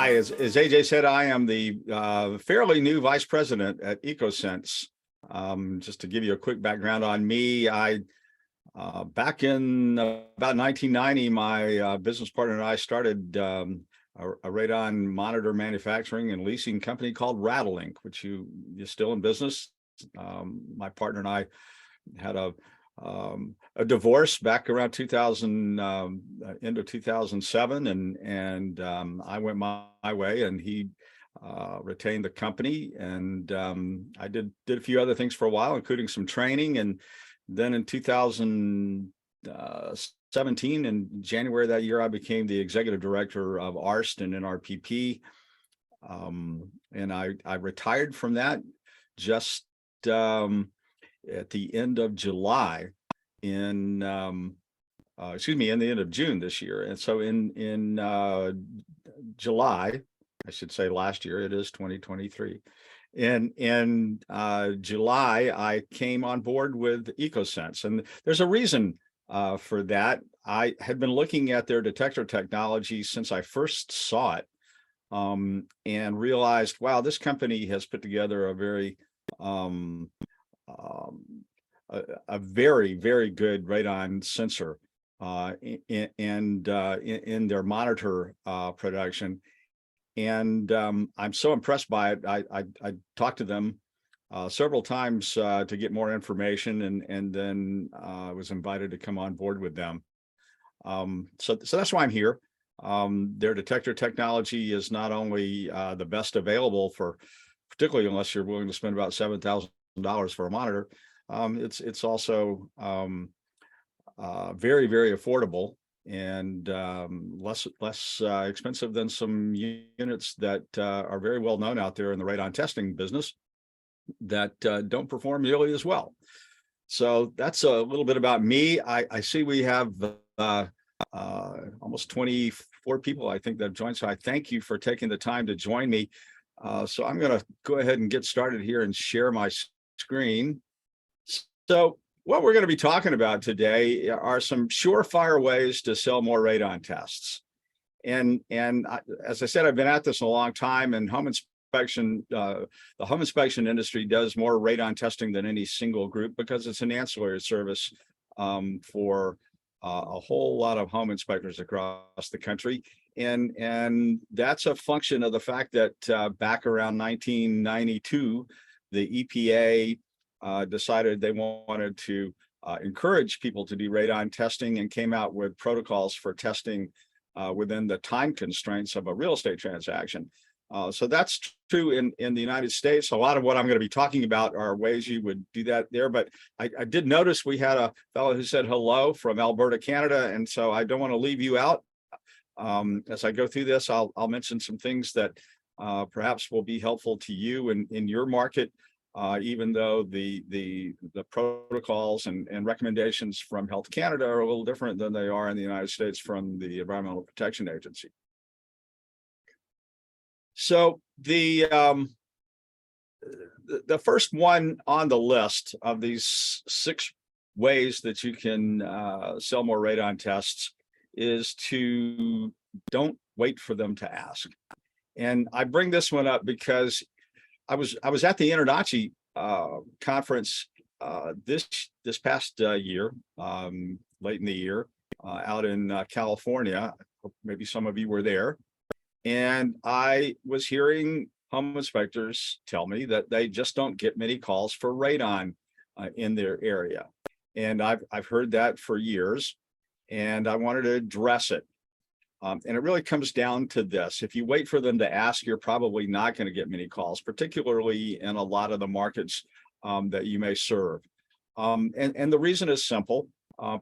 Hi, as AJ said, I am the fairly new vice president at Ecosense. Just to give you a quick background on me, back in about 1990, my business partner and I started a radon monitor manufacturing and leasing company called Radon-risk, which is still in business. My partner and I had a divorce back around 2000, into 2007, and I went my way, and he retained the company, and I did a few other things for a while, including some training. And then in 2017, in January of that year, I became the executive director of ARST and NRPP, and I retired from that just at the end of July, in the end of June this year. And so in July, I should say last year, it is 2023. In July, I came on board with Ecosense, and there's a reason for that. I had been looking at their detector technology since I first saw it, and realized, wow, this company has put together a very very, very good radon sensor in their monitor production. And I'm so impressed by it. I talked to them several times to get more information, and then I was invited to come on board with them. So that's why I'm here. Their detector technology is not only the best available, particularly unless you're willing to spend about $7,000 for a monitor. It's also very, very affordable, and less expensive than some units that are very well known out there in the radon testing business that don't perform nearly as well. So that's a little bit about me. I see we have almost 24 people, I think, that have joined. So I thank you for taking the time to join me. So I'm going to go ahead and get started here and share my screen. So what we're going to be talking about today are some surefire ways to sell more radon tests. And as I said, I've been at this a long time, and home inspection, the home inspection industry does more radon testing than any single group, because it's an ancillary service for a whole lot of home inspectors across the country. And that's a function of the fact that back around 1992, the EPA decided they wanted to encourage people to do radon testing, and came out with protocols for testing within the time constraints of a real estate transaction. So that's true in the United States. A lot of what I'm going to be talking about are ways you would do that there. But I did notice we had a fellow who said hello from Alberta, Canada, and so I don't want to leave you out. As I go through this, I'll mention some things that perhaps will be helpful to you in your market. Even though the protocols and recommendations from Health Canada are a little different than they are in the United States from the Environmental Protection Agency. So the first one on the list of these 6 ways that you can sell more radon tests is to don't wait for them to ask. And I bring this one up because I was at the InterNACHI conference this past year, late in the year, out in California. Maybe some of you were there, and I was hearing home inspectors tell me that they just don't get many calls for radon in their area, and I've heard that for years, and I wanted to address it. And it really comes down to this: if you wait for them to ask, you're probably not going to get many calls, particularly in a lot of the markets that you may serve. And the reason is simple.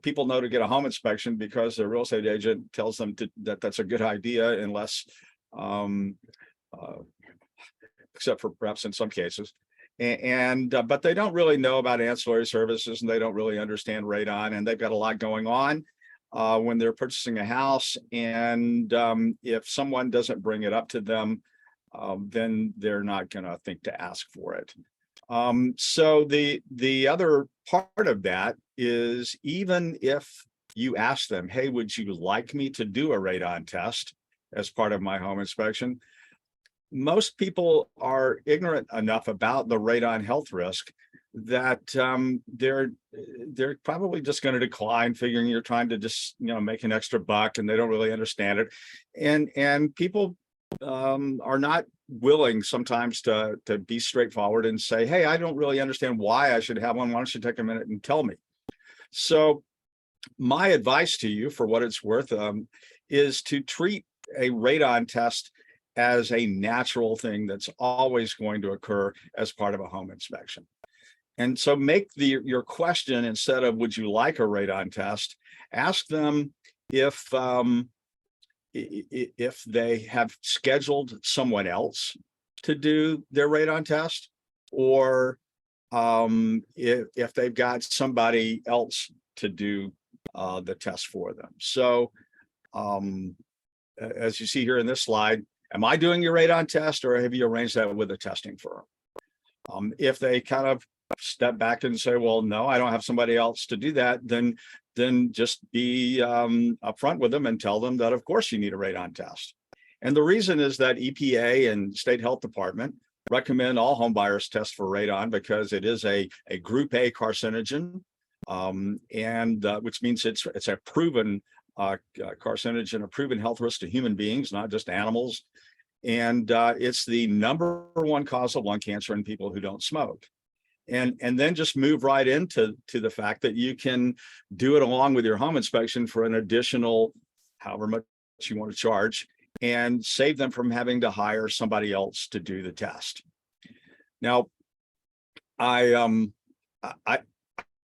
People know to get a home inspection because their real estate agent tells them that that's a good idea, unless, except for perhaps in some cases. But they don't really know about ancillary services, and they don't really understand radon, and they've got a lot going on when they're purchasing a house. And if someone doesn't bring it up to them, then they're not going to think to ask for it. So the other part of that is, even if you ask them, hey, would you like me to do a radon test? as part of my home inspection. Most people are ignorant enough about the radon health risk that they're probably just going to decline, figuring you're trying to just make an extra buck, and they don't really understand it. And people are not willing sometimes to be straightforward and say, hey, I don't really understand why I should have one. Why don't you take a minute and tell me? So my advice to you, for what it's worth, is to treat a radon test as a natural thing that's always going to occur as part of a home inspection. And so make your question, instead of would you like a radon test, ask them if they have scheduled someone else to do their radon test, or if they've got somebody else to do the test for them. So as you see here in this slide, am I doing your radon test, or have you arranged that with a testing firm? If they kind of step back and say, well, no, I don't have somebody else to do that, then just be upfront with them and tell them that, of course, you need a radon test. And the reason is that EPA and State Health Department recommend all home buyers test for radon because it is a Group A carcinogen, and which means it's a proven carcinogen, a proven health risk to human beings, not just animals. And it's the #1 cause of lung cancer in people who don't smoke. And then just move right into the fact that you can do it along with your home inspection for an additional however much you want to charge, and save them from having to hire somebody else to do the test. Now, I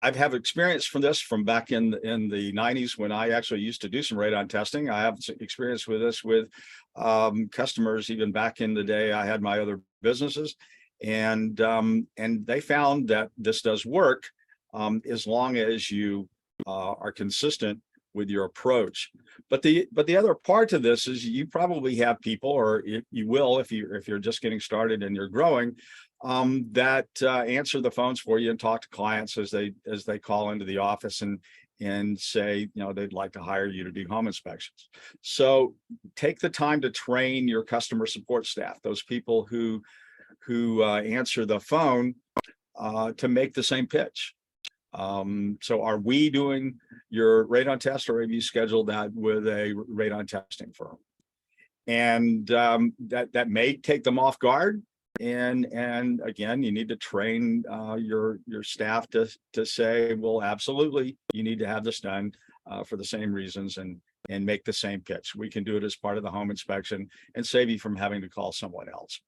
have experience from this from back in the 90s, when I actually used to do some radon testing. I have experience with this with customers even back in the day I had my other businesses, and they found that this does work as long as you are consistent with your approach. But the other part to this is you probably have people, or you will if you're just getting started and you're growing, that answer the phones for you and talk to clients as they call into the office and say, they'd like to hire you to do home inspections. So take the time to train your customer support staff, those people who answer the phone, to make the same pitch. So are we doing your radon test, or have you scheduled that with a radon testing firm? And that may take them off guard. And again, you need to train your staff to say, well, absolutely, you need to have this done for the same reasons, and make the same pitch. We can do it as part of the home inspection and save you from having to call someone else.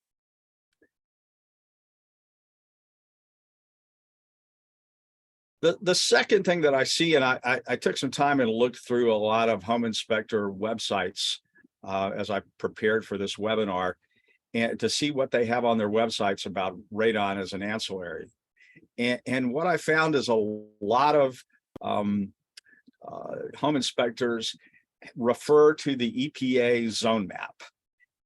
The second thing that I see, and I took some time and looked through a lot of home inspector websites as I prepared for this webinar, and to see what they have on their websites about radon as an ancillary. And what I found is a lot of home inspectors refer to the EPA zone map,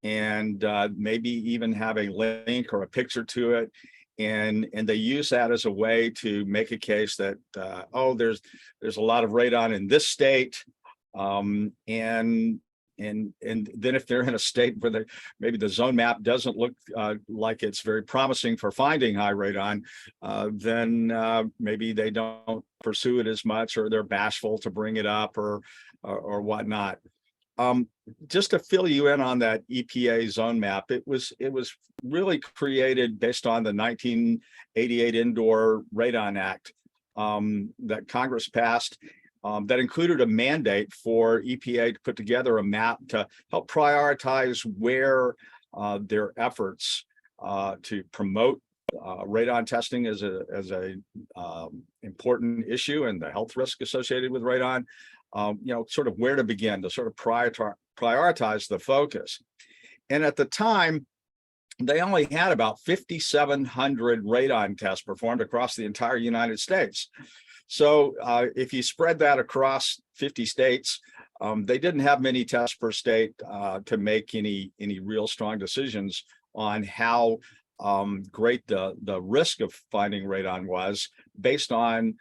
and maybe even have a link or a picture to it. And they use that as a way to make a case that, oh, there's a lot of radon in this state. And then if they're in a state where maybe the zone map doesn't look like it's very promising for finding high radon, then maybe they don't pursue it as much, or they're bashful to bring it up, or whatnot. Just to fill you in on that EPA zone map, it was really created based on the 1988 Indoor Radon Act that Congress passed, that included a mandate for EPA to put together a map to help prioritize where their efforts to promote radon testing as a important issue, and the health risk associated with radon, sort of where to begin to sort of prioritize the focus. And at the time, they only had about 5,700 radon tests performed across the entire United States. So if you spread that across 50 states, they didn't have many tests per state to make any real strong decisions on how great the risk of finding radon was based on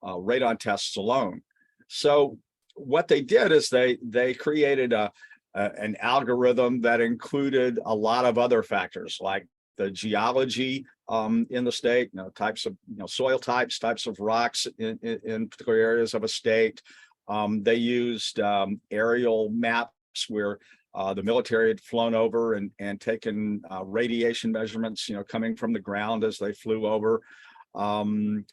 radon tests alone. So what they did is they created a an algorithm that included a lot of other factors like the geology in the state, types of soil types, types of rocks in particular areas of a state. They used aerial maps where the military had flown over and taken radiation measurements, coming from the ground as they flew over. And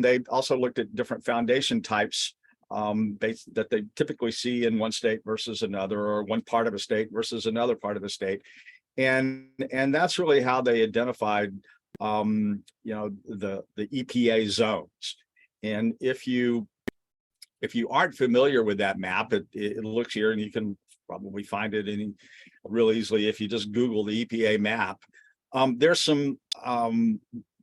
they also looked at different foundation types that they typically see in one state versus another, or one part of a state versus another part of the state. And that's really how they identified, the EPA zones. And if you aren't familiar with that map, it looks here, and you can probably find it real easily if you just Google the EPA map. There's some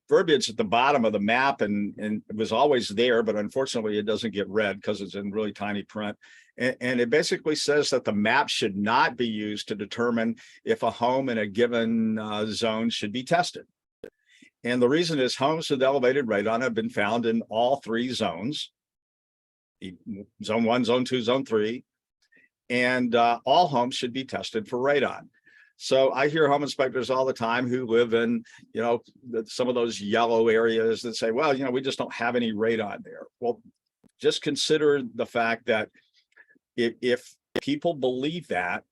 verbiage at the bottom of the map, and it was always there, but unfortunately it doesn't get read because it's in really tiny print. And it basically says that the map should not be used to determine if a home in a given zone should be tested. And the reason is homes with elevated radon have been found in all three zones: zone 1, zone 2, zone 3, and all homes should be tested for radon. So I hear home inspectors all the time who live in, some of those yellow areas that say, well, we just don't have any radon there. Well, just consider the fact that if people believe that,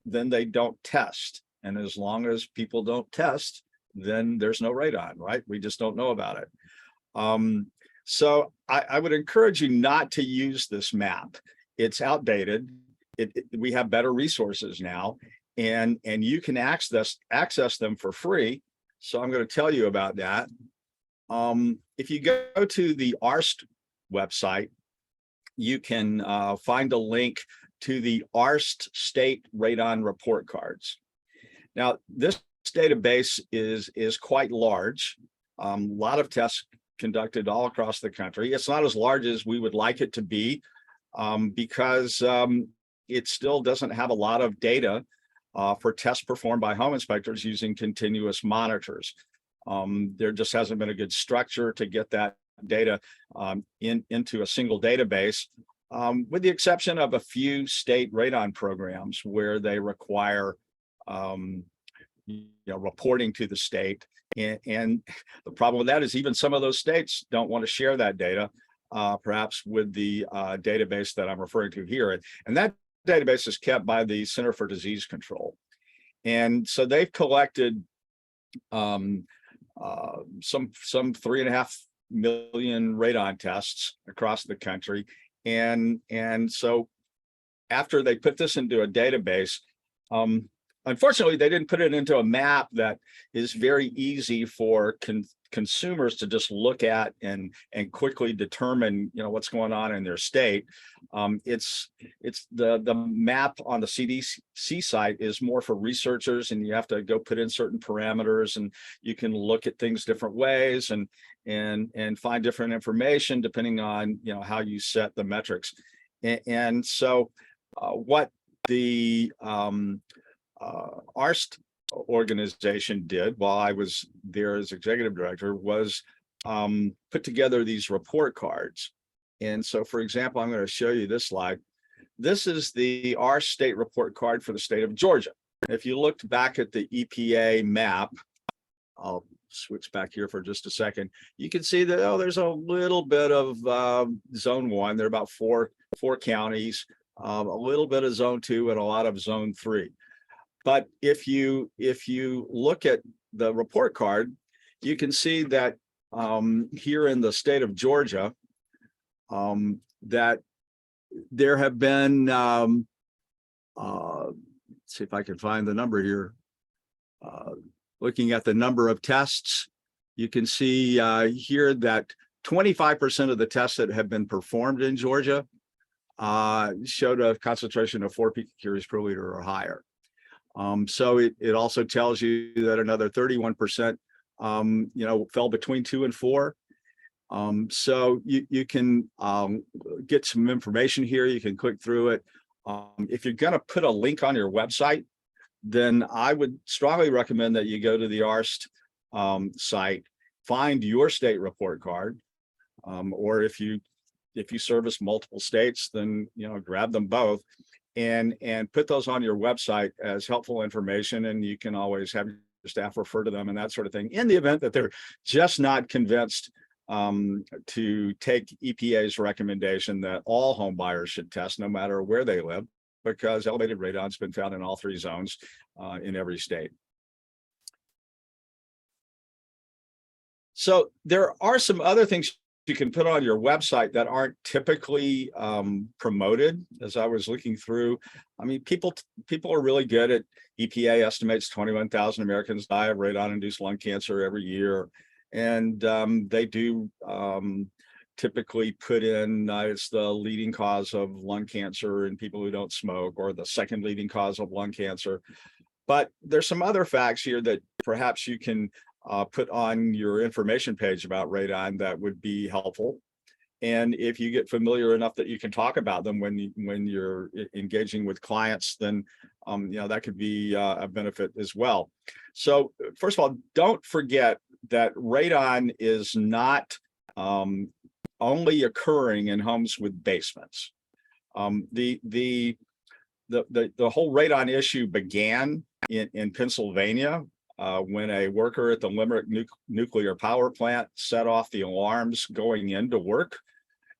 then they don't test. And as long as people don't test, then there's no radon, right? We just don't know about it. So I would encourage you not to use this map. It's outdated. We have better resources now, and you can access them for free. So I'm going to tell you about that. If you go to the ARST website, you can find a link to the ARST state radon report cards. Now, this database is quite large. A lot of tests conducted all across the country. It's not as large as we would like it to be, because it still doesn't have a lot of data for tests performed by home inspectors using continuous monitors. There just hasn't been a good structure to get that data into a single database, with the exception of a few state radon programs where they require reporting to the state. And the problem with that is even some of those states don't want to share that data, perhaps with the database that I'm referring to here. And that database is kept by the Center for Disease Control. And so they've collected some 3.5 million radon tests across the country. And so after they put this into a database, unfortunately, they didn't put it into a map that is very easy for consumers to just look at and quickly determine, what's going on in their state. It's the map on the CDC site is more for researchers, and you have to go put in certain parameters, and you can look at things different ways and find different information depending on how you set the metrics. And so what the ARST organization did while I was there as executive director was put together these report cards. And so, for example, I'm going to show you this slide. This is the ARST state report card for the state of Georgia. If you looked back at the EPA map, I'll switch back here for just a second. You can see that, there's a little bit of zone 1. There are about four counties, a little bit of zone 2, and a lot of zone 3. But if you look at the report card, you can see that here in the state of Georgia, that there have been, let's see if I can find the number here. Looking at the number of tests, you can see here that 25% of the tests that have been performed in Georgia showed a concentration of 4 picocuries per liter or higher. So it also tells you that another 31%, fell between 2 and 4. So you can get some information here. You can click through it. If you're going to put a link on your website, then I would strongly recommend that you go to the ARST site, find your state report card, or if you service multiple states, then grab them both and put those on your website as helpful information. And you can always have your staff refer to them and that sort of thing in the event that they're just not convinced to take EPA's recommendation that all home buyers should test no matter where they live, because elevated radon's been found in all three zones in every state. So there are some other things you can put on your website that aren't typically promoted. As I was looking through, I mean, people are really good at, EPA estimates 21,000 Americans die of radon-induced lung cancer every year. And they do typically put in it's the leading cause of lung cancer in people who don't smoke, or the second leading cause of lung cancer. But there's some other facts here that perhaps you can put on your information page about radon that would be helpful. And if you get familiar enough that you can talk about them when you're engaging with clients, then that could be a benefit as well. So first of all, don't forget that radon is not only occurring in homes with basements. The whole radon issue began in Pennsylvania when a worker at the Limerick nuclear power plant set off the alarms going into work.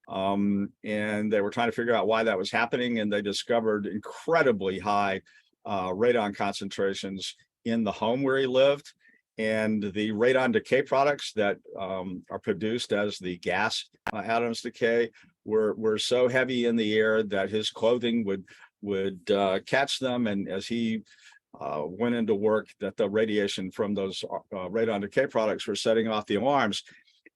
And they were trying to figure out why that was happening, and they discovered incredibly high radon concentrations in the home where he lived. And the radon decay products that are produced as the gas atoms decay were so heavy in the air that his clothing would catch them, and as he went into work, that the radiation from those radon decay products were setting off the alarms.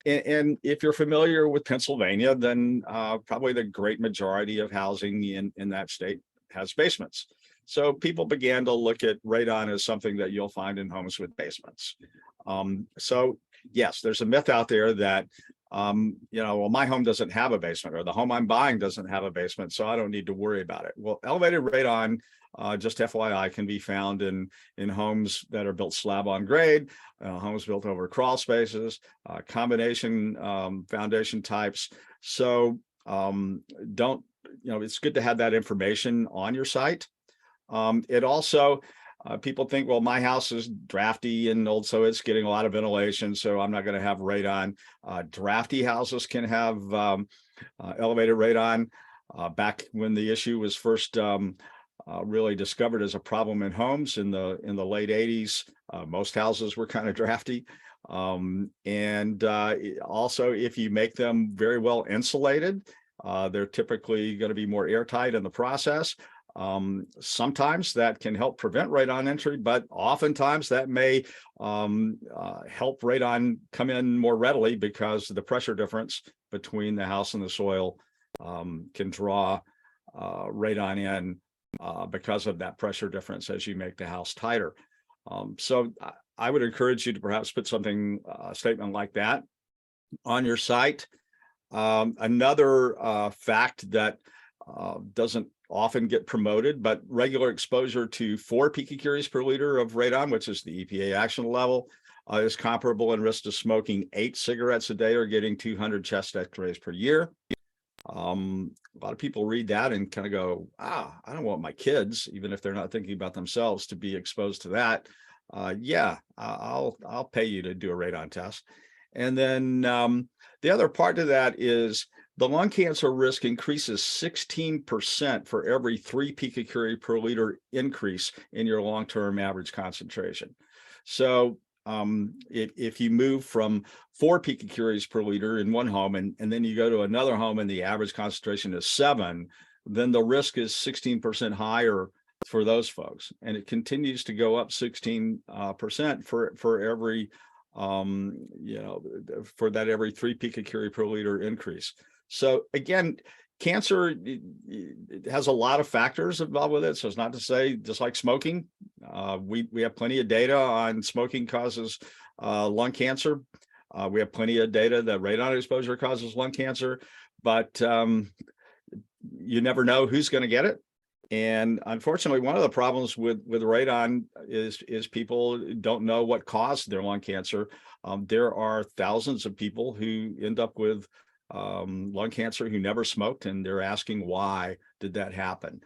And if you're familiar with Pennsylvania, then probably the great majority of housing in that state has basements. So people began to look at radon as something that you'll find in homes with basements. So yes, there's a myth out there that, well, my home doesn't have a basement, or the home I'm buying doesn't have a basement, so I don't need to worry about it. Well, elevated radon, just FYI, can be found in homes that are built slab on grade, homes built over crawl spaces, combination foundation types. So it's good to have that information on your site. It also, people think, well, my house is drafty and old, so it's getting a lot of ventilation, so I'm not going to have radon. Drafty houses can have elevated radon. Back when the issue was first really discovered as a problem in homes in the late 80s, most houses were kind of drafty. And also, if you make them very well insulated, they're typically going to be more airtight in the process. Sometimes that can help prevent radon entry, but oftentimes that may help radon come in more readily, because the pressure difference between the house and the soil can draw radon in because of that pressure difference as you make the house tighter. So I would encourage you to perhaps put something, a statement like that on your site. Another fact that doesn't often get promoted, but regular exposure to 4 picocuries per liter of radon, which is the EPA action level, is comparable in risk to smoking 8 cigarettes a day or getting 200 chest x-rays per year. A lot of people read that and kind of go, I don't want my kids, even if they're not thinking about themselves, to be exposed to that. Yeah, I'll pay you to do a radon test. And then the other part of that is the lung cancer risk increases 16% for every 3 picocurie per liter increase in your long-term average concentration. So if you move from 4 picocuries per liter in one home, and then you go to another home and the average concentration is 7, then the risk is 16% higher for those folks. And it continues to go up 16% for every, for that every 3 picocurie per liter increase. So again, cancer, it has a lot of factors involved with it. So it's not to say, just like smoking, we have plenty of data on smoking causes lung cancer. We have plenty of data that radon exposure causes lung cancer, but you never know who's going to get it. And unfortunately, one of the problems with radon is people don't know what caused their lung cancer. There are thousands of people who end up with lung cancer who never smoked, and they're asking, why did that happen?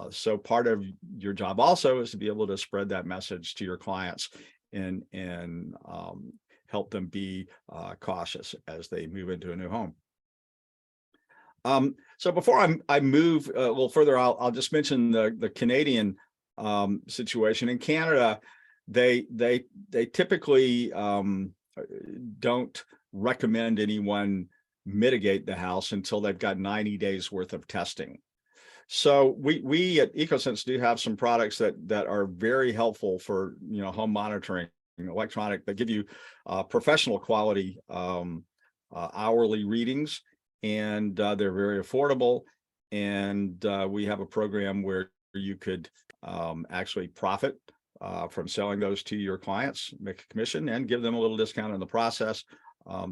So part of your job also is to be able to spread that message to your clients and help them be cautious as they move into a new home. So before I move a little further, I'll just mention the Canadian situation. In Canada, they typically don't recommend anyone mitigate the house until they've got 90 days worth of testing. So we at Ecosense do have some products that are very helpful for home monitoring, electronic, that give you professional quality hourly readings, and they're very affordable. And we have a program where you could actually profit from selling those to your clients, make a commission, and give them a little discount in the process.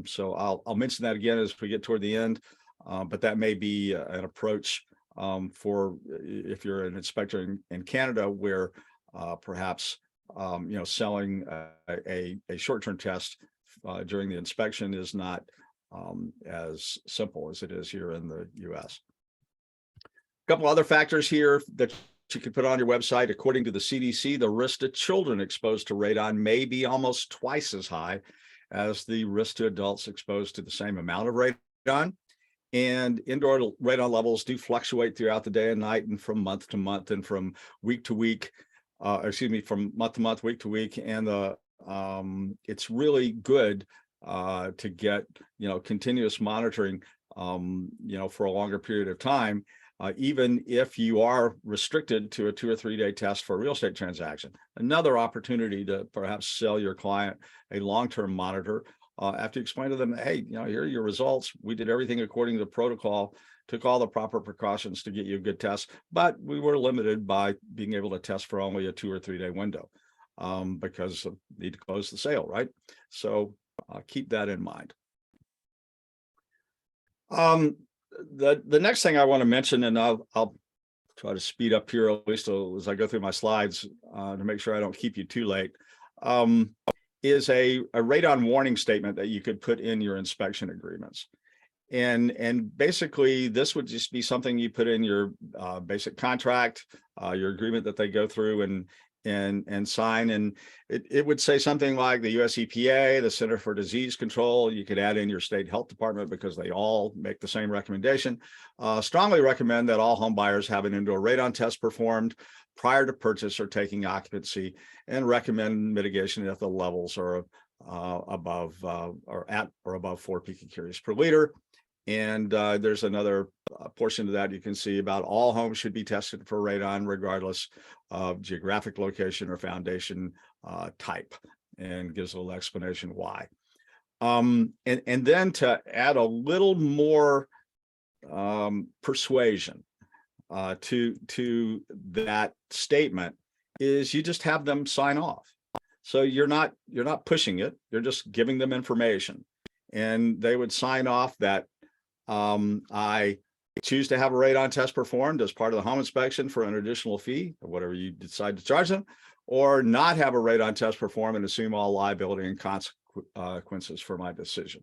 So I'll mention that again as we get toward the end, but that may be an approach for if you're an inspector in Canada, where perhaps selling a short-term test during the inspection is not as simple as it is here in the US. A couple other factors here that you can put on your website. According to the CDC, the risk to children exposed to radon may be almost twice as high as the risk to adults exposed to the same amount of radon. And indoor radon levels do fluctuate throughout the day and night, and from month to month, and from week to week, from month to month, week to week. And it's really good to get continuous monitoring for a longer period of time, even if you are restricted to a 2 or 3 day test for a real estate transaction. Another opportunity to perhaps sell your client a long-term monitor after you explain to them, hey, here are your results. We did everything according to the protocol, took all the proper precautions to get you a good test, but we were limited by being able to test for only a 2 or 3 day window because of need to close the sale, right? So keep that in mind. The next thing I want to mention, and I'll try to speed up here at least as I go through my slides to make sure I don't keep you too late, is a radon warning statement that you could put in your inspection agreements. And basically, this would just be something you put in your basic contract, your agreement that they go through and sign. And it would say something like the US EPA, the Center for Disease Control. You could add in your state health department because they all make the same recommendation. Strongly recommend that all home buyers have an indoor radon test performed prior to purchase or taking occupancy, and recommend mitigation if the levels are above or at or above 4 picocuries per liter. And there's another portion of that you can see about all homes should be tested for radon regardless of geographic location or foundation type, and gives a little explanation why. And then to add a little more persuasion to that statement is you just have them sign off. So you're not pushing it, you're just giving them information, and they would sign off that I choose to have a radon test performed as part of the home inspection for an additional fee, or whatever you decide to charge them, or not have a radon test performed and assume all liability and consequences for my decision.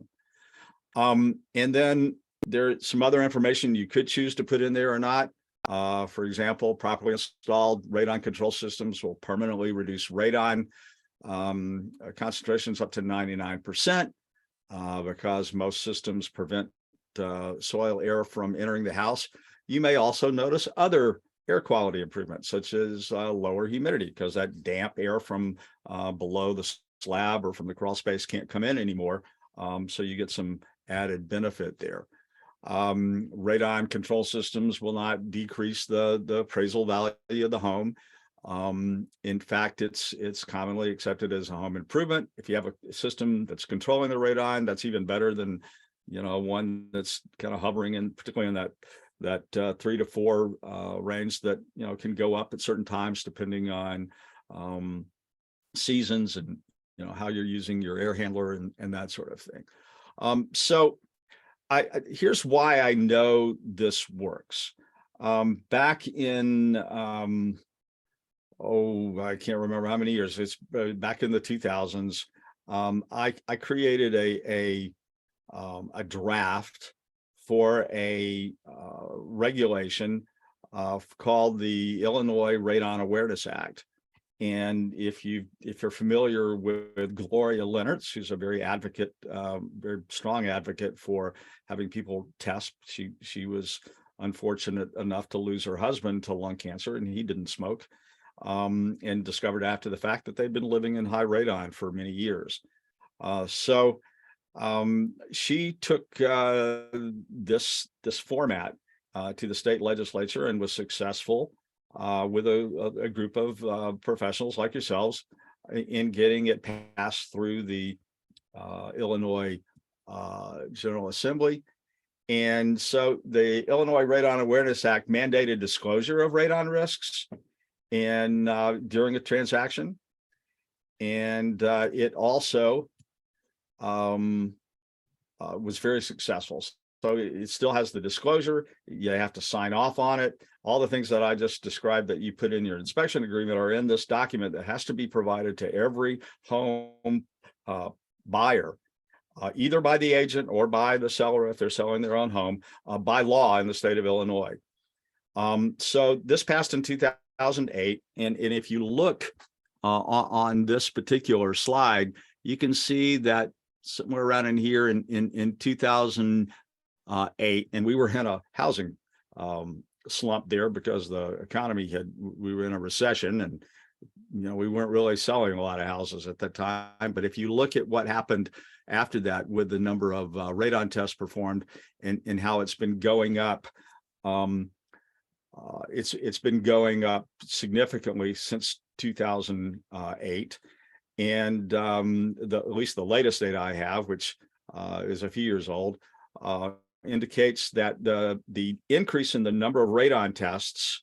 And then there's some other information you could choose to put in there or not. For example, properly installed radon control systems will permanently reduce radon concentrations up to 99%, because most systems prevent soil air from entering the house. You may also notice other air quality improvements, such as lower humidity, because that damp air from below the slab or from the crawl space can't come in anymore. So you get some added benefit there. Radon control systems will not decrease the appraisal value of the home. In fact, it's commonly accepted as a home improvement. If you have a system that's controlling the radon, that's even better than one that's kind of hovering in, particularly in that 3 to 4 range that can go up at certain times depending on seasons and how you're using your air handler and that sort of thing. So here's why I know this works. Back in I can't remember how many years, it's back in the 2000s, I created a draft for a regulation called the Illinois Radon Awareness Act. And if you're familiar with Gloria Lennertz, who's a very strong advocate for having people test, she was unfortunate enough to lose her husband to lung cancer, and he didn't smoke, and discovered after the fact that they'd been living in high radon for many years. So she took this format to the state legislature and was successful with a group of professionals like yourselves in getting it passed through the Illinois General Assembly. And so the Illinois Radon Awareness Act mandated disclosure of radon risks and during a transaction. And it also was very successful. So it still has the disclosure. You have to sign off on it. All the things that I just described that you put in your inspection agreement are in this document that has to be provided to every home buyer, either by the agent or by the seller if they're selling their own home, by law in the state of Illinois. So this passed in 2008. And if you look on this particular slide, you can see that somewhere around in here in 2008, and we were in a housing slump there because the economy we were in a recession, and we weren't really selling a lot of houses at that time. But if you look at what happened after that with the number of radon tests performed and how it's been going up, it's been going up significantly since 2008. And at least the latest data I have, which is a few years old, indicates that the increase in the number of radon tests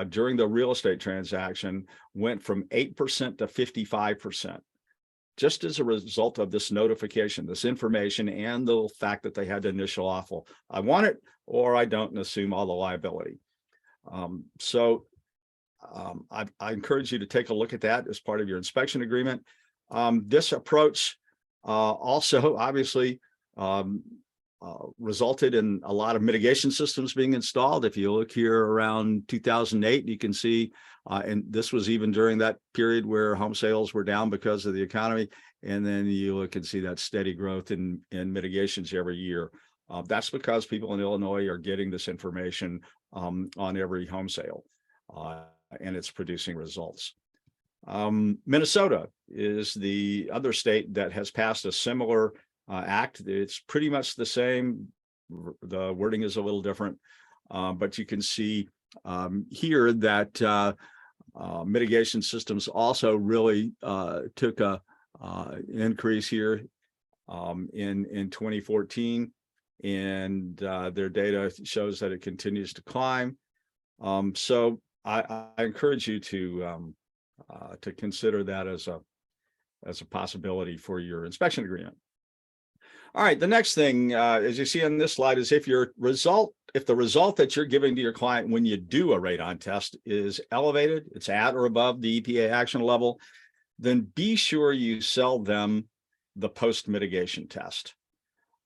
during the real estate transaction went from 8% to 55%, just as a result of this notification, this information, and the fact that they had the initial offer. I want it or I don't, and assume all the liability. I encourage you to take a look at that as part of your inspection agreement. This approach also obviously resulted in a lot of mitigation systems being installed. If you look here around 2008, you can see, and this was even during that period where home sales were down because of the economy. And then you look and see that steady growth in mitigations every year. That's because people in Illinois are getting this information on every home sale, and it's producing results. Minnesota is the other state that has passed a similar act. It's pretty much the same. The wording is a little different, but you can see here that mitigation systems also really took a increase here in 2014, and their data shows that it continues to climb. So I encourage you to consider that as a possibility for your inspection agreement. All right, the next thing, as you see on this slide, is if the result that you're giving to your client when you do a radon test is elevated, it's at or above the EPA action level, then be sure you sell them the post-mitigation test.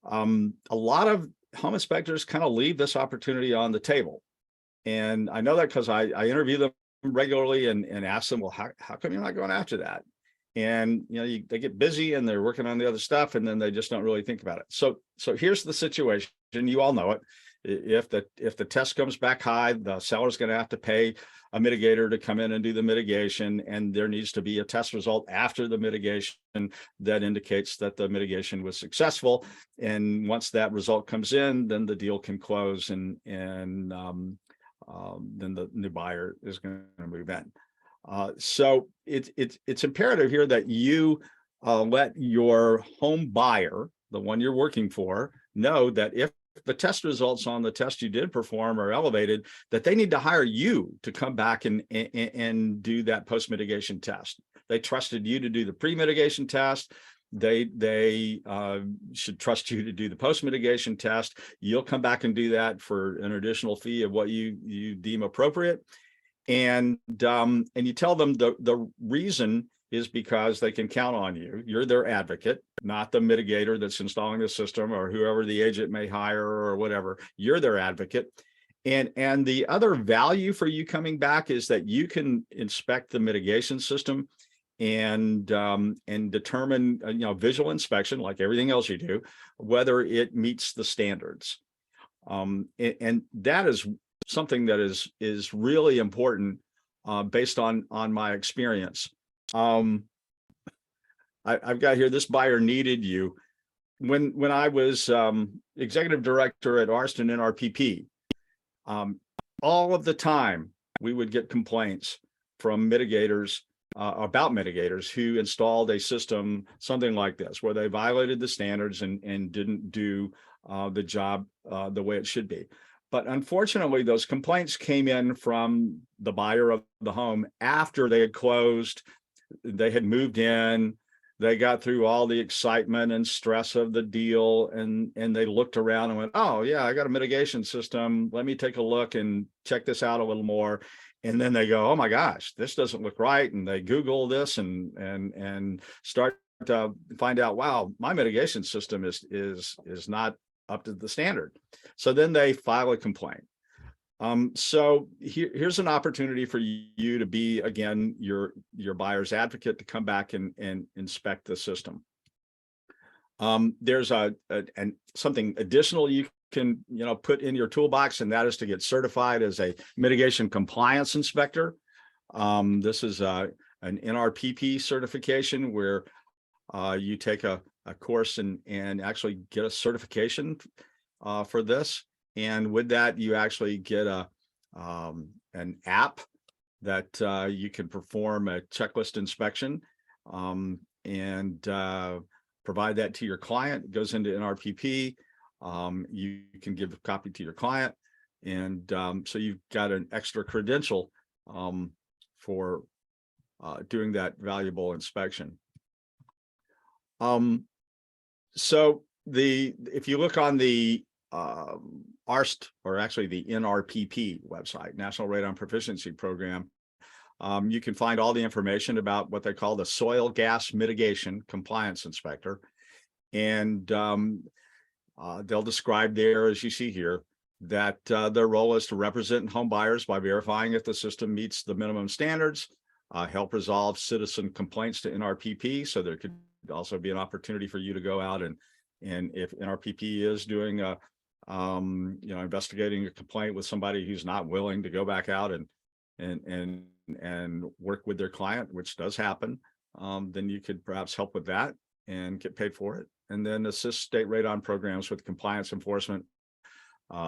A lot of home inspectors kind of leave this opportunity on the table. And I know that because I interview them regularly and ask them, well, how come you're not going after that? And they get busy and they're working on the other stuff, and then they just don't really think about it. So here's the situation. You all know it. If the test comes back high, the seller's going to have to pay a mitigator to come in and do the mitigation, and there needs to be a test result after the mitigation that indicates that the mitigation was successful. And once that result comes in, then the deal can close, and then the new buyer is going to move in. So it's imperative here that you let your home buyer, the one you're working for, know that if the test results on the test you did perform are elevated, that they need to hire you to come back and do that post-mitigation test. They trusted you to do the pre-mitigation test. They should trust you to do the post-mitigation test. You'll come back and do that for an additional fee of what you deem appropriate. And you tell them the reason is because they can count on you. You're their advocate, not the mitigator that's installing the system or whoever the agent may hire or whatever. You're their advocate. And the other value for you coming back is that you can inspect the mitigation system and determine, visual inspection, like everything else you do, whether it meets the standards. And that is something that is really important based on my experience. I've got here, this buyer needed you. When I was executive director at Arston NRPP, all of the time we would get complaints from mitigators about mitigators who installed a system, something like this, where they violated the standards and didn't do the job the way it should be. But unfortunately, those complaints came in from the buyer of the home after they had closed, they had moved in, they got through all the excitement and stress of the deal, and they looked around and went, oh yeah, I got a mitigation system, let me take a look and check this out a little more. And then they go, oh my gosh, this doesn't look right. And they Google this and start to find out, wow, my mitigation system is not up to the standard. So then they file a complaint. So here's an opportunity for you to be, again, your buyer's advocate, to come back and inspect the system. There's something additional you can put in your toolbox, and that is to get certified as a mitigation compliance inspector. This is an NRPP certification where you take a course and actually get a certification for this. And with that, you actually get an app that you can perform a checklist inspection and provide that to your client. It goes into NRPP. You can give a copy to your client. And so you've got an extra credential for doing that valuable inspection. So if you look on the ARST, or actually the NRPP website, National Radon Proficiency Program, you can find all the information about what they call the Soil Gas Mitigation Compliance Inspector. And they'll describe there, as you see here, that their role is to represent home buyers by verifying if the system meets the minimum standards, help resolve citizen complaints to NRPP. So there could also be an opportunity for you to go out and if NRPP is doing a investigating a complaint with somebody who's not willing to go back out and work with their client, which does happen, then you could perhaps help with that and get paid for it. And then assist state radon programs with compliance enforcement.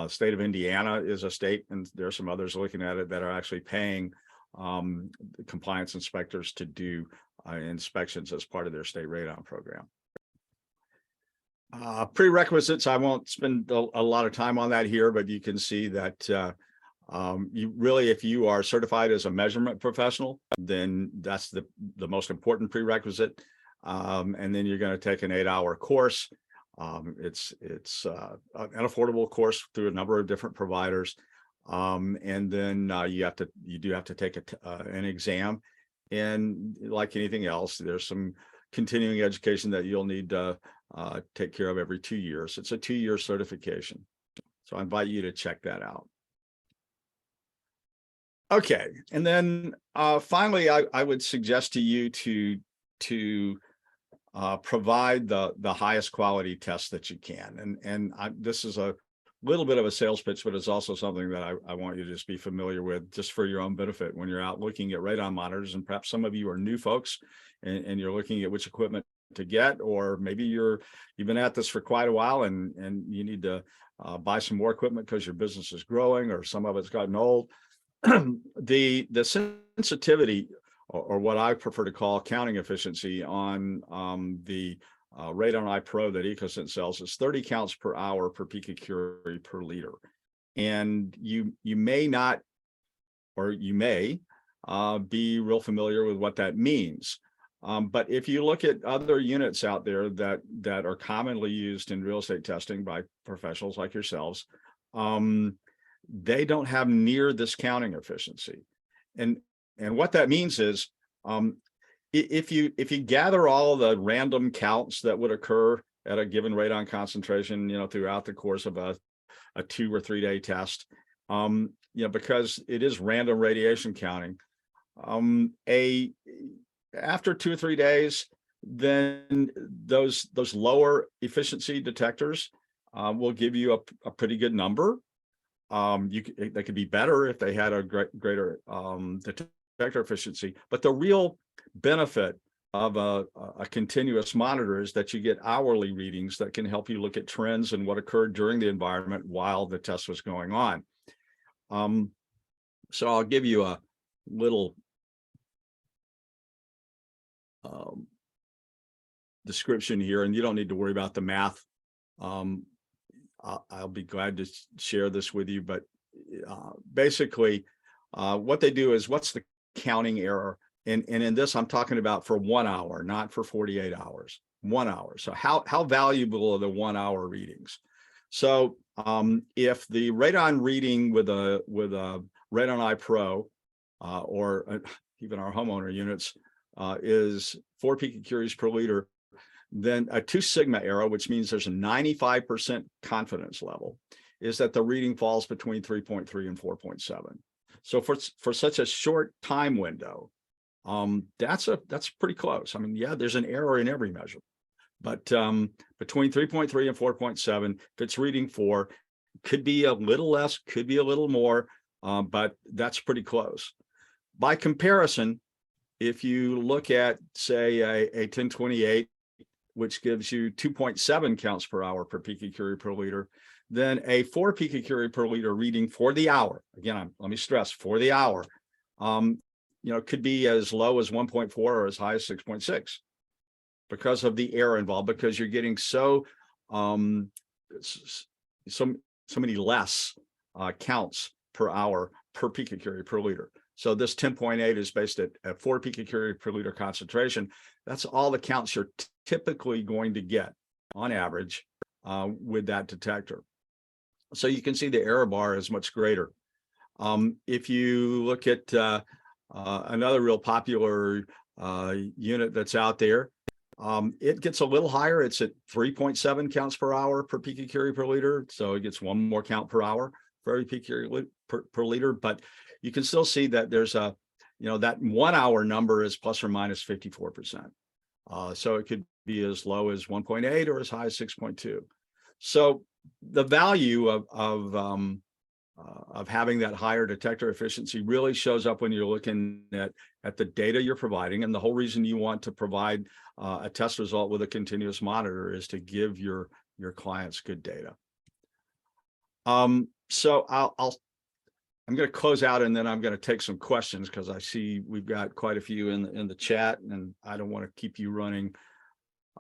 State of Indiana is a state, and there are some others looking at it, that are actually paying compliance inspectors to do inspections as part of their state radon program. Prerequisites, I won't spend a lot of time on that here, but you can see that you really, if you are certified as a measurement professional, then that's the most important prerequisite. And then you're going to take an 8-hour course. It's an affordable course through a number of different providers. And then you do have to take an exam. And like anything else, there's some continuing education that you'll need to take care of every 2 years. It's a 2-year certification. So I invite you to check that out. Okay, and then finally, I would suggest to you to provide the highest quality tests that you can. And this is a little bit of a sales pitch, but it's also something that I want you to just be familiar with, just for your own benefit when you're out looking at radon monitors. And perhaps some of you are new folks and you're looking at which equipment to get, or maybe you've been at this for quite a while and you need to buy some more equipment because your business is growing, or some of it's gotten old. The sensitivity, or what I prefer to call counting efficiency, on the Radon Pro that Ecosense sells is 30 counts per hour per picocurie per liter. And you may not, or you may be real familiar with what that means. But if you look at other units out there that are commonly used in real estate testing by professionals like yourselves, they don't have near this counting efficiency. And what that means is, if you gather all the random counts that would occur at a given radon concentration, throughout the course of a 2 or 3 day test, because it is random radiation counting. After 2 or 3 days, then those lower efficiency detectors will give you a pretty good number. They could be better if they had a greater detector efficiency. But the real benefit of a continuous monitor is that you get hourly readings that can help you look at trends and what occurred during the environment while the test was going on. So I'll give you a little description here, and you don't need to worry about the math. I'll be glad to share this with you, but basically what they do is, what's the counting error? And in this, I'm talking about for 1 hour, not for 48 hours, 1 hour. So how valuable are the 1 hour readings? So if the radon reading with a Radon-i Pro or even our homeowner units is 4 picocuries per liter, then a 2 sigma error, which means there's a 95% confidence level, is that the reading falls between 3.3 and 4.7. So for such a short time window, that's pretty close. I mean, yeah, there's an error in every measure, but between 3.3 and 4.7, if it's reading 4, could be a little less, could be a little more, but that's pretty close. By comparison, if you look at, say, a 1028, which gives you 2.7 counts per hour per picocurie per liter, then a 4 picocurie per liter reading for the hour, again, let me stress, for the hour, could be as low as 1.4 or as high as 6.6 because of the error involved, because you're getting so many less counts per hour per picocurie per liter. So this 10.8 is based at 4 picocurie per liter concentration. That's all the counts you're typically going to get on average with that detector. So you can see the error bar is much greater. If you look at another real popular unit that's out there, it gets a little higher. It's at 3.7 counts per hour per picocurie per liter. So it gets 1 more count per hour for every picocurie per liter. But you can still see that there's that 1 hour number is plus or minus 54%. So it could be as low as 1.8 or as high as 6.2. So the value of having that higher detector efficiency really shows up when you're looking at the data you're providing. And the whole reason you want to provide a test result with a continuous monitor is to give your clients good data. So I'm going to close out, and then I'm going to take some questions, because I see we've got quite a few in the chat, and I don't want to keep you running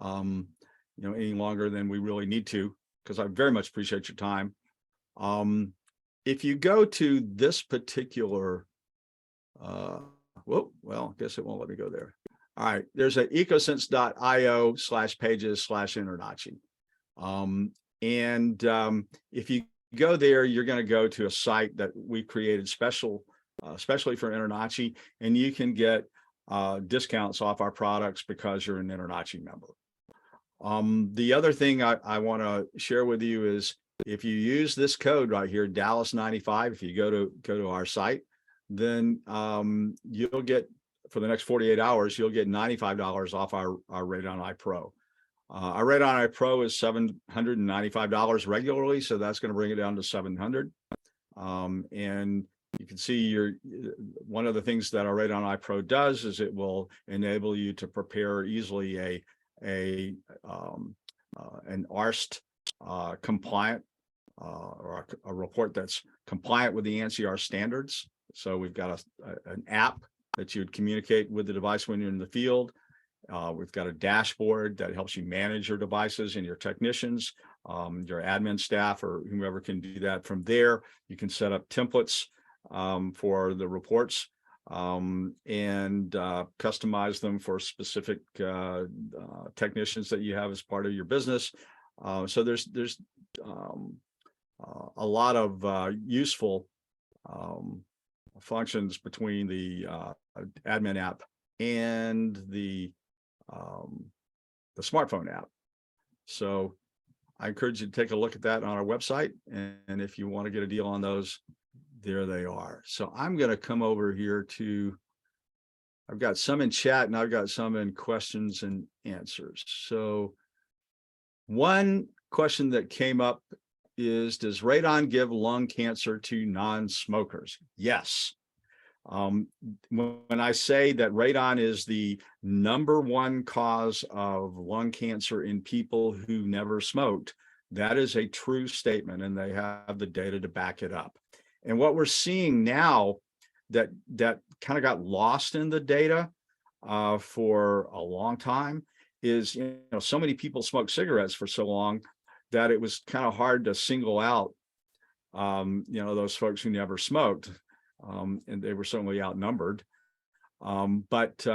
any longer than we really need to, because I very much appreciate your time. If you go to this particular, well, I guess it won't let me go there. All right, there's a ecosense.io/pages/InterNACHI. If you go there, you're going to go to a site that we created especially for InterNACHI, and you can get discounts off our products because you're an InterNACHI member. The other thing I want to share with you is, if you use this code right here, Dallas95, if you go to our site, then you'll get, for the next 48 hours, you'll get $95 off our Radon-i Pro. Our Radon-i Pro is $795 regularly, so that's going to bring it down to $700. And you can see one of the things that our Radon-i Pro does is it will enable you to prepare easily an ARST compliant or a report that's compliant with the ANSI standards. So we've got an app that you'd communicate with the device when you're in the field. We've got a dashboard that helps you manage your devices and your technicians, your admin staff, or whomever can do that. From there, you can set up templates for the reports and customize them for specific technicians that you have as part of your business. So there's a lot of useful functions between the admin app and the smartphone app. So I encourage you to take a look at that on our website. And if you want to get a deal on those, there they are. So I'm going to come over here to, I've got some in chat and I've got some in questions and answers. So one question that came up is, does radon give lung cancer to non-smokers? Yes. When I say that radon is the #1 cause of lung cancer in people who never smoked, that is a true statement, and they have the data to back it up. And what we're seeing now that kind of got lost in the data for a long time is, so many people smoked cigarettes for so long that it was kind of hard to single out, those folks who never smoked. And they were certainly outnumbered. But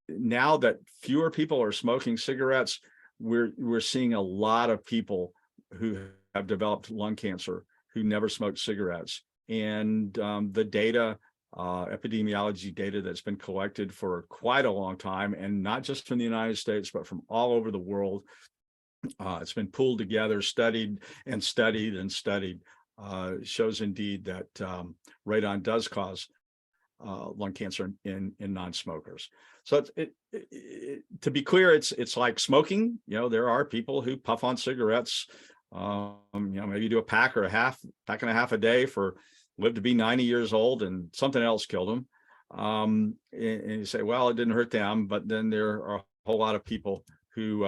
now that fewer people are smoking cigarettes, we're seeing a lot of people who have developed lung cancer who never smoked cigarettes. And the data, epidemiology data that's been collected for quite a long time, and not just from the United States, but from all over the world, it's been pulled together, studied and studied and studied. Shows indeed that radon does cause lung cancer in non-smokers. So to be clear, it's like smoking. There are people who puff on cigarettes. Maybe do a pack and a half a day live to be 90 years old, and something else killed them. And you say, well, it didn't hurt them, but then there are a whole lot of people who,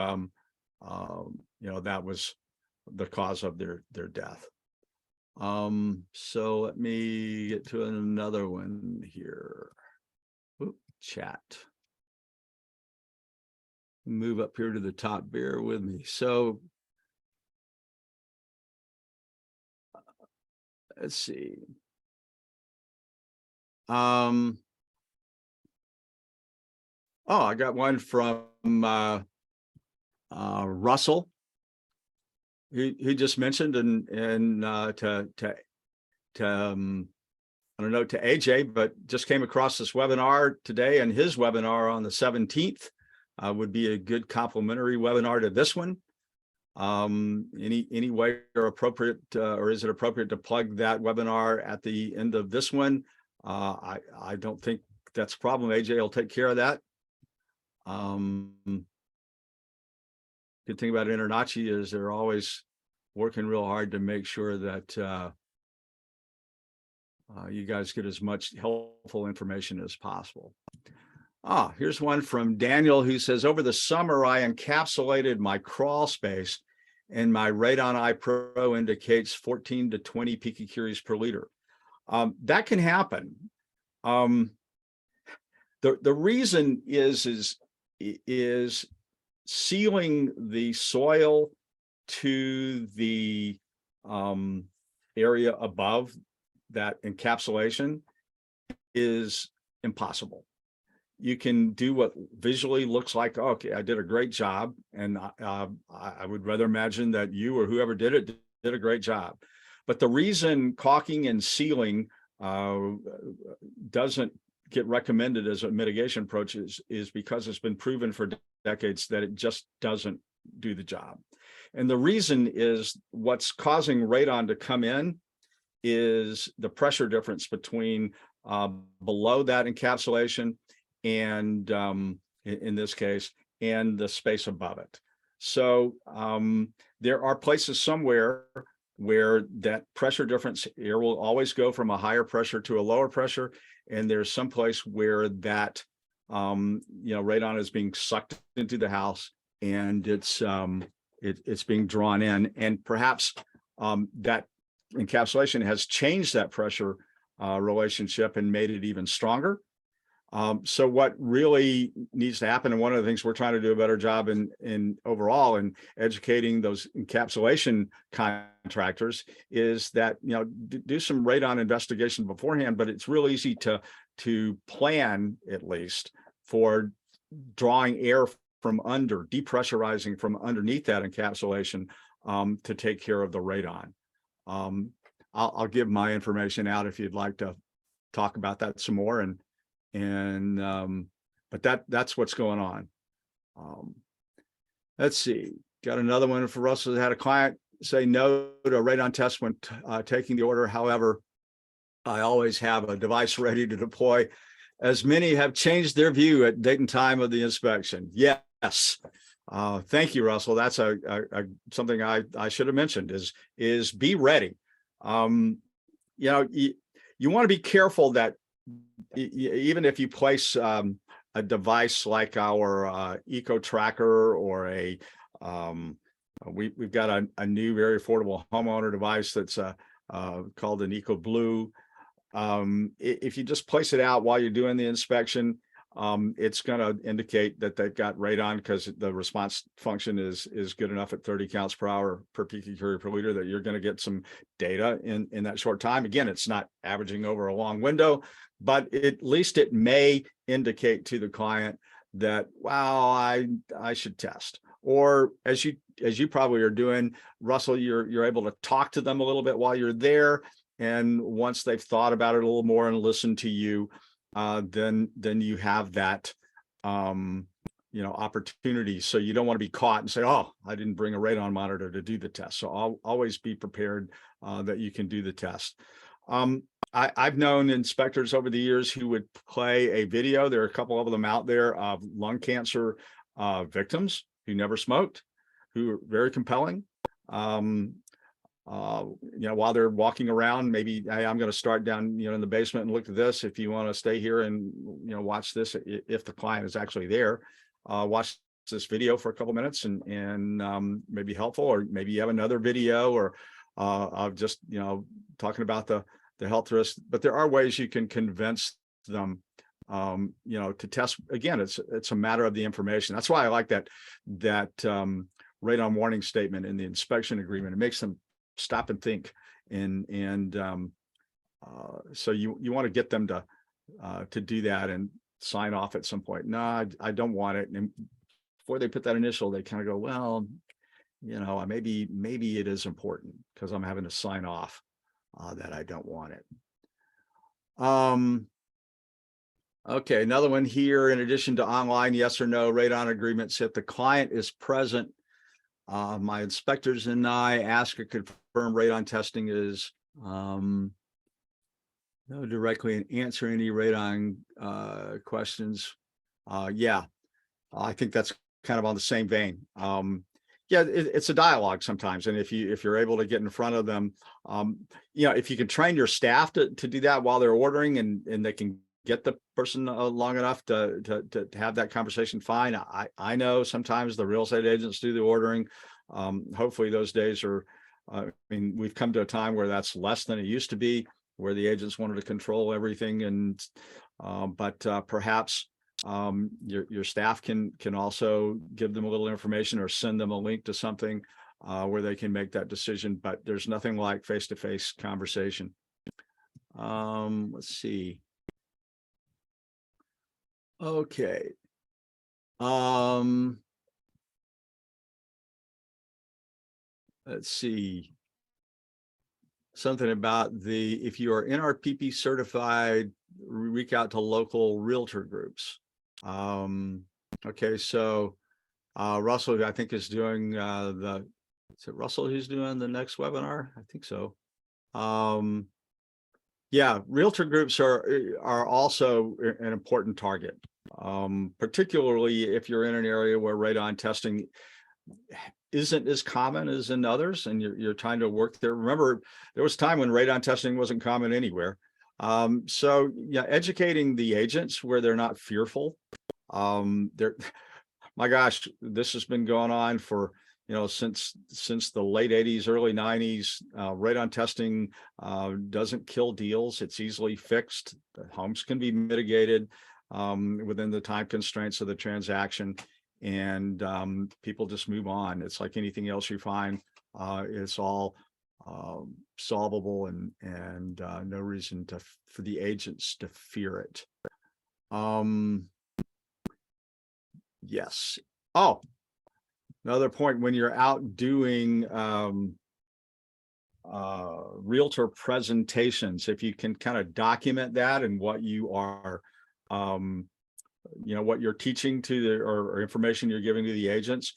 that was the cause of their death. So let me get to another one here. Chat. Move up here to the top, bear with me. So let's see. I got one from Russell. He just mentioned and to I don't know, to AJ, but just came across this webinar today, and his webinar on the 17th would be a good complimentary webinar to this one. Any way or appropriate, or is it appropriate to plug that webinar at the end of this one? I don't think that's a problem. AJ will take care of that. Good thing about InterNACHI is they're always working real hard to make sure that you guys get as much helpful information as possible. Here's one from Daniel who says, over the summer, I encapsulated my crawl space and my Radon I Pro indicates 14 to 20 picocuries per liter. That can happen. The reason is sealing the soil to the area above that encapsulation is impossible. You can do what visually looks like, okay, I did a great job, and I would rather imagine that you or whoever did it did a great job. But the reason caulking and sealing doesn't get recommended as a mitigation approach is because it's been proven for decades that it just doesn't do the job. And the reason is what's causing radon to come in is the pressure difference between below that encapsulation and in this case, and the space above it. So there are places somewhere where that pressure difference air will always go from a higher pressure to a lower pressure, and there's some place where that radon is being sucked into the house, and it's being drawn in, and perhaps that encapsulation has changed that pressure relationship and made it even stronger. So what really needs to happen, and one of the things we're trying to do a better job in overall in educating those encapsulation contractors, is that do some radon investigation beforehand. But it's real easy to plan, at least, for drawing air from under, depressurizing from underneath that encapsulation to take care of the radon. I'll give my information out if you'd like to talk about that some more, but that's what's going on. Let's see, got another one for Russell. Had a client say no to a radon test when taking the order. However, I always have a device ready to deploy, as many have changed their view at date and time of the inspection. Yes. Thank you, Russell. That's something I should have mentioned is be ready. You know, you want to be careful that even if you place a device like our Eco Tracker or we've got a new very affordable homeowner device that's called an Eco Blue. If you just place it out while you're doing the inspection, it's going to indicate that they've got radon because the response function is good enough at 30 counts per hour per picocurie per liter that you're going to get some data in that short time. Again, it's not averaging over a long window, but at least it may indicate to the client that, wow, I should test. Or as you probably are doing, Russell, you're able to talk to them a little bit while you're there. And once they've thought about it a little more and listened to you, then you have that opportunity. So you don't want to be caught and say, oh, I didn't bring a radon monitor to do the test. So I'll always be prepared that you can do the test. I've known inspectors over the years who would play a video. There are a couple of them out there of lung cancer victims who never smoked, who are very compelling. While they're walking around, maybe, hey, I'm going to start down, in the basement and look at this. If you want to stay here and, watch this, if the client is actually there, watch this video for a couple minutes and maybe helpful, or maybe you have another video or of just, talking about the health risks. But there are ways you can convince them, to test. Again, it's a matter of the information. That's why I like that radon warning statement in the inspection agreement. It makes them stop and think, and so you want to get them to do that and sign off at some point. No, I don't want it. And before they put that initial, they kind of go, well, maybe it is important because I'm having to sign off that I don't want it. Okay, another one here. In addition to online yes or no radon agreements, if the client is present, my inspectors and I ask or confirm radon testing is no directly and answer any radon questions. Yeah, I think that's kind of on the same vein. Yeah, it's a dialogue sometimes, and if you're able to get in front of them, if you can train your staff to do that while they're ordering, and they can get the person long enough to have that conversation, fine. I know sometimes the real estate agents do the ordering. Hopefully those days are, we've come to a time where that's less than it used to be, where the agents wanted to control everything. And but perhaps your staff can also give them a little information or send them a link to something where they can make that decision. But there's nothing like face-to-face conversation. Let's see. Okay. Let's see. Something about if you are NRPP certified, reach out to local realtor groups. Okay, so Russell, I think, is doing is it Russell who's doing the next webinar? I think so. Yeah, realtor groups are also an important target, particularly if you're in an area where radon testing isn't as common as in others, and you're trying to work there. Remember, there was a time when radon testing wasn't common anywhere. So yeah, educating the agents where they're not fearful. My gosh, this has been going on for since the late 80s, early 90s. Radon testing doesn't kill deals. It's easily fixed. The homes can be mitigated within the time constraints of the transaction, and people just move on. It's like anything else you find. It's all solvable, and no reason for the agents to fear it. Yes. Oh, another point, when you're out doing realtor presentations, if you can kind of document that and what you are, what you're teaching to or information you're giving to the agents,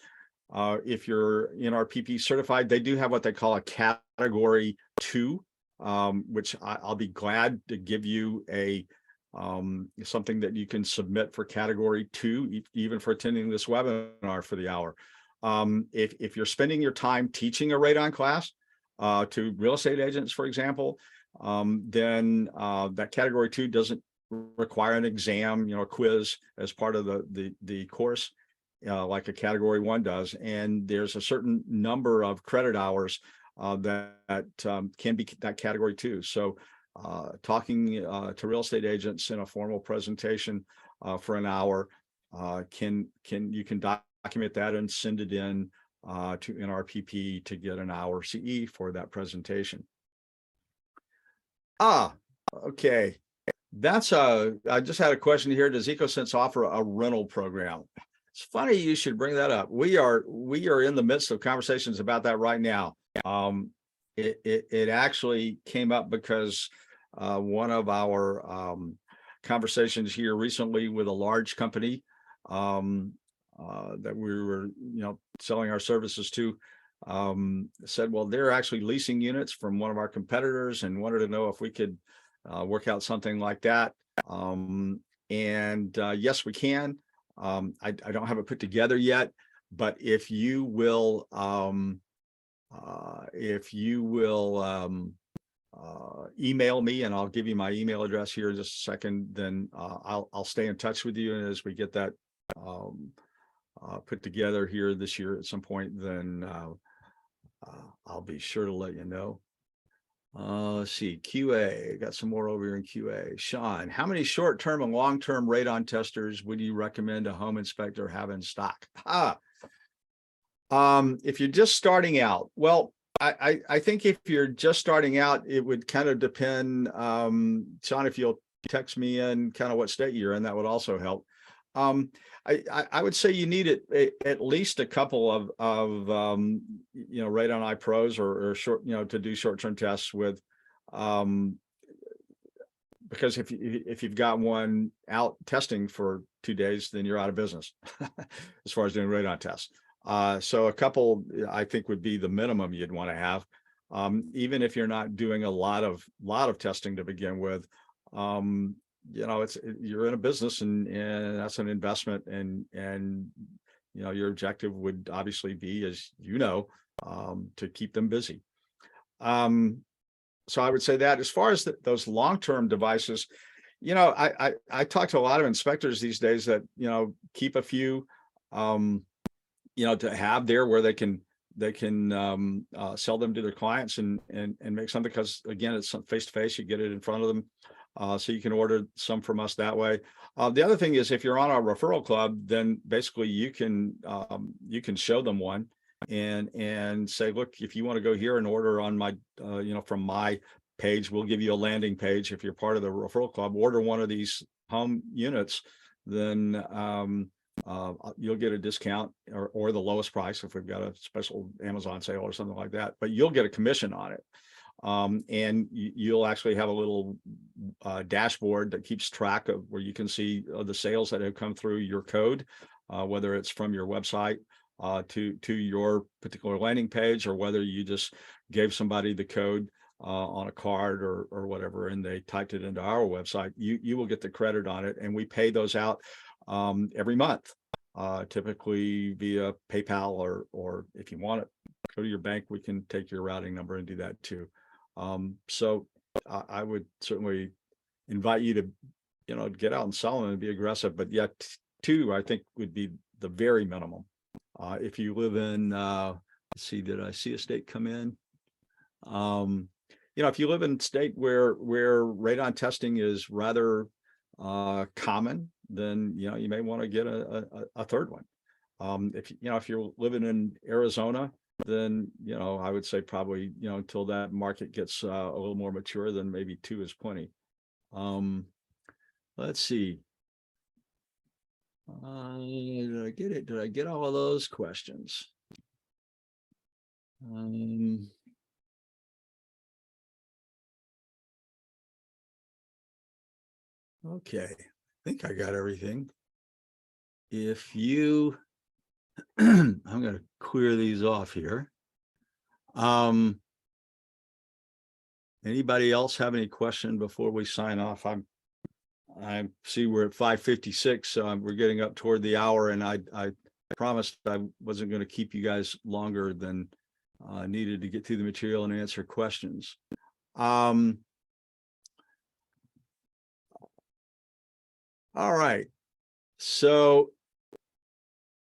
If you're NRPP certified, they do have what they call a category 2, which I'll be glad to give you a something that you can submit for category 2, even for attending this webinar for the hour. If you're spending your time teaching a radon class to real estate agents, for example, then that category 2 doesn't require an exam, a quiz as part of the course, like a category 1 does. And there's a certain number of credit hours that can be that category 2. So talking to real estate agents in a formal presentation for an hour, you can document that and send it in to NRPP to get an hour CE for that presentation. Okay. I just had a question here. Does Ecosense offer a rental program? It's funny you should bring that up. We are in the midst of conversations about that right now. It actually came up because one of our conversations here recently with a large company that we were selling our services to said, well, they're actually leasing units from one of our competitors and wanted to know if we could work out something like that. Yes, we can. I don't have it put together yet, but if you will email me, and I'll give you my email address here in just a second, then I'll stay in touch with you. And as we get that put together here this year at some point, then I'll be sure to let you know. Let's see, QA, got some more over here in QA. Sean, how many short-term and long-term radon testers would you recommend a home inspector have in stock? If you're just starting out, well, I think if you're just starting out, it would kind of depend. Sean, if you'll text me in kind of what state you're in, that would also help. I would say you need at least a couple of radon eye pros or short, to do short-term tests with, because if you've got one out testing for 2 days, then you're out of business as far as doing radon tests. So a couple, I think, would be the minimum you'd want to have, even if you're not doing a lot of testing to begin with. You're in a business, and that's an investment, and your objective would obviously be, as to keep them busy. So I would say that. As far as those long-term devices, I talk to a lot of inspectors these days that keep a few to have there where they can sell them to their clients and make something, because again, it's face to face. You get it in front of them. So you can order some from us that way. The other thing is, if you're on our referral club, then basically you can show them one and say, look, if you want to go here and order on my, from my page, we'll give you a landing page. If you're part of the referral club, order one of these home units, then you'll get a discount or the lowest price if we've got a special Amazon sale or something like that, but you'll get a commission on it. And you'll actually have a little dashboard that keeps track of where you can see the sales that have come through your code, whether it's from your website to your particular landing page, or whether you just gave somebody the code on a card or whatever, and they typed it into our website. You will get the credit on it, and we pay those out every month, typically via PayPal, or if you want it, go to your bank. We can take your routing number and do that too. So I would certainly invite you to, get out and sell them and be aggressive, but yet 2, I think, would be the very minimum. If you live in, let's see, did I see a state come in? If you live in a state where radon testing is rather common, then, you may want to get a third one. If you're living in Arizona, then, I would say probably, until that market gets a little more mature, then maybe 2 is plenty. Let's see. Did I get it? Did I get all of those questions? Okay, I think I got everything. If you I'm going to clear these off here. Anybody else have any question before we sign off? I see we're at 5:56, so we're getting up toward the hour, and I promised I wasn't going to keep you guys longer than needed to get through the material and answer questions. All right, so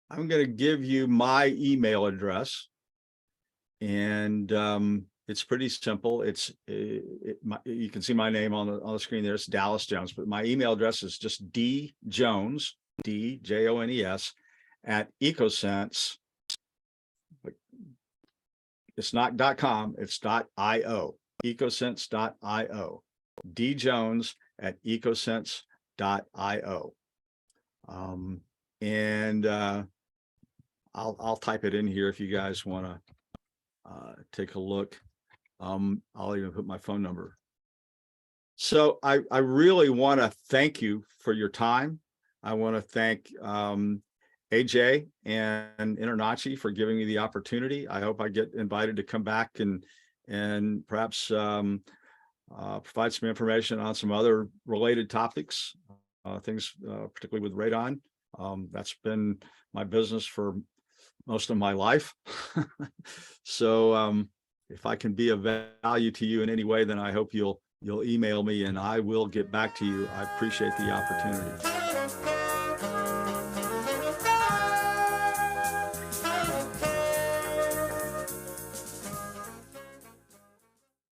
I'm going to give you my email address, and it's pretty simple. You can see my name on the screen there. It's Dallas Jones, but my email address is just djones, D-J-O-N-E-S, at Ecosense. It's not .com, it's .io, ecosense.io, djones at ecosense.io. And I'll type it in here if you guys want to take a look. I'll even put my phone number. So I really want to thank you for your time. I want to thank AJ and InterNACHI for giving me the opportunity. I hope I get invited to come back and perhaps provide some information on some other related topics, things particularly with radon. That's been my business for most of my life. So if I can be of value to you in any way, then I hope you'll email me and I will get back to you. I appreciate the opportunity.